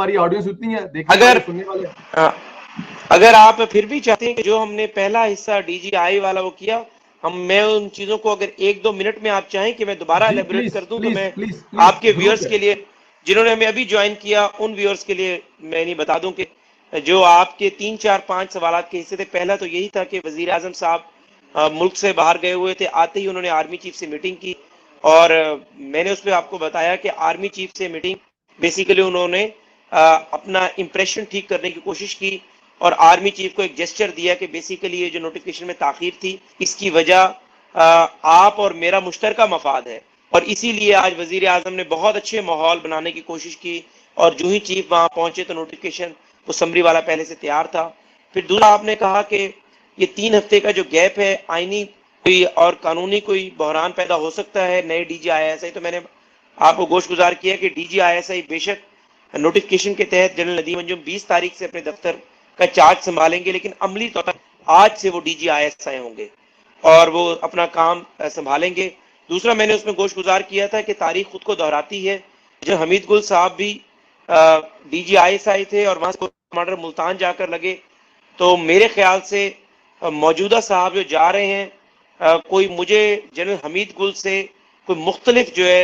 हमारी ऑडियंस उतनी है, देखने अगर वाले सुनने वाले। अगर आप फिर भी चाहते हैं कि जो हमने पहला हिस्सा डीजीआई वाला वो किया, मैं उन चीजों को अगर 1-2 मिनट में आप चाहें कि मैं दोबारा जी एलेबोरेट प्लीज कर दूं, तो प्लीज मैं प्लीज प्लीज, आपके जरूर व्यूअर्स के करें। लिए, जिन्होंने हमें अभी ज्वाइन किया, उन व्यूअर्स के लिए मैं नहीं बता दूं कि जो आपके 3-4-5 सवाल के हिस्से थे। पहला तो यही था कि वजीर आजम साहब मुल्क से बाहर गए हुए थे, आते ही उन्होंने आर्मी चीफ से मीटिंग की, और मैंने उसमें आपको बताया कि आर्मी चीफ से मीटिंग बेसिकली उन्होंने अपना इंप्रेशन ठीक करने की कोशिश की, और आर्मी चीफ को एक जेस्चर दिया कि बेसिकली ये जो नोटिफिकेशन में ताखीर थी, इसकी वजह आप और मेरा मुश्तरका मफाद है, और इसीलिए आज वजीर आजम ने बहुत अच्छे माहौल बनाने की कोशिश की, और जो ही चीफ वहां पहुंचे तो नोटिफिकेशन वो समरी वाला पहले से तैयार था। फिर दूसरा आपने कहा कि ये 3 हफ्ते का जो गैप है, आईनी कोई और कानूनी कोई बहरान पैदा हो सकता है नए DGISI, तो मैंने आपको गोशगुजार किया कि DGISI बेशक नोटिफिकेशन के तहत जनरल नदीम अंजुम 20 तारीख से अपने दफ्तर का चार्ज संभालेंगे, लेकिन अमली तौर पर आज से वो DGISI होंगे और वो अपना काम संभालेंगे। दूसरा मैंने उसमें गोशगुजार किया था कि तारीख खुद को दोहराती है। जब हमीद गुल साहब भी DGISI थे और वहां से कमांडर मुल्तान जाकर लगे, तो मेरे ख्याल से मौजूदा साहब जो जा रहे हैं, कोई मुझे जनरल हमीद गुल से कोई मुख्तलिफ जो है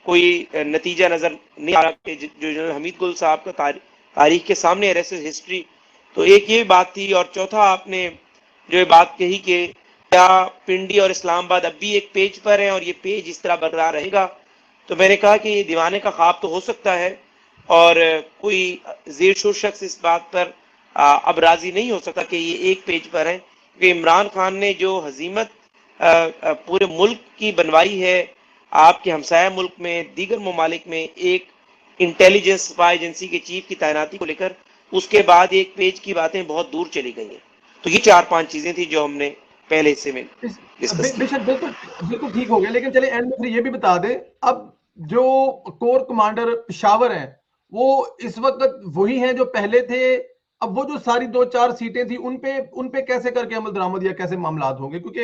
कोई नतीजा नजर नहीं आ रहा कि जो जनरल हमीद गुल साहब का तारीख के सामने एरएसएस हिस्ट्री। तो एक ये बात थी, और चौथा आपने जो ये बात कही कि क्या पिंडी और इस्लामाबाद अब भी एक पेज पर है और ये पेज इस तरह बरकरार रहेगा, तो मैंने कहा कि ये दीवाने का ख्वाब तो हो सकता है, और कोई जेर-शोर शख्स इस बात पर अब राजी नहीं हो सकता कि ये एक पेज पर है, क्योंकि इमरान खान ने जो हजीमत पूरे मुल्क की बनवाई है, आपके हमसाया मुल्क में, दीगर ममालिक में एक इंटेलिजेंस स्पाई एजेंसी के चीफ की तैनाती को लेकर, उसके बाद एक पेज की बातें बहुत दूर चली गई हैं। तो ये 4-5 चीजें थी जो हमने पहले हिस्से में डिस्कस की। बेशक, बिल्कुल बिल्कुल ठीक हो गया, लेकिन चले एंड में फिर ये भी बता दें, अब जो कोर कमांडर पिशावर हैं, वो इस वक्त वही हैं जो पहले थे। अब वो जो सारी 2-4 सीटें थी, उन पे कैसे करके अमल दरामद या कैसे मामलात होंगे, क्योंकि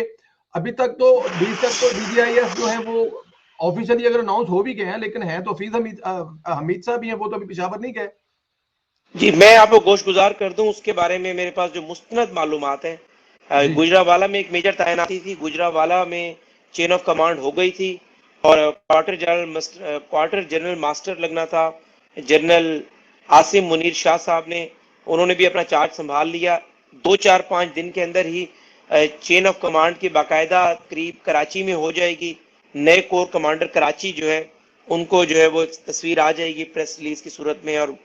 अभी तक तो बेशक तो DGIS जो है वो ऑफिशियली अगर अनाउंस हो भी गए हैं, लेकिन हैं तो हफीज हमीद साहब ही हैं, वो तो अभी पिशावर नहीं गए। जी, मैं आपको गोशगुजार कर दूं उसके बारे में, मेरे पास जो मुस्तनद मालूमात है, जी गुजरावाला में एक मेजर तैनाती थी, गुजरावाला में चेन ऑफ कमांड हो गई थी, और क्वार्टर जनरल मास्टर लगना था जनरल आसिम मुनीर शाह साहब ने, उन्होंने भी अपना चार्ज संभाल लिया। 2-4-5 दिन के अंदर ही चेन ऑफ कमांड की बाकायदा करीब कराची में हो जाएगी। नए कोर कमांडर कराची जो है उनको जो है वो तस्वीर आ जाएगी प्रेस रिलीज की सूरत में, और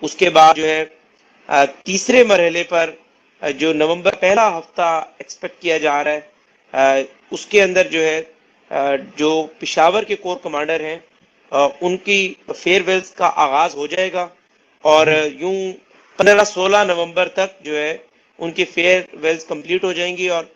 उसके बाद जो है तीसरे मरहले पर जो नवंबर पहला हफ्ता एक्सपेक्ट किया जा रहा है, उसके अंदर जो है जो पिशावर के कोर कमांडर हैं उनकी फेयरवेल्स का आगाज हो जाएगा, और जी यूं 15-16 नवंबर तक जो है उनकी फेयरवेल्स कंप्लीट हो जाएंगी, और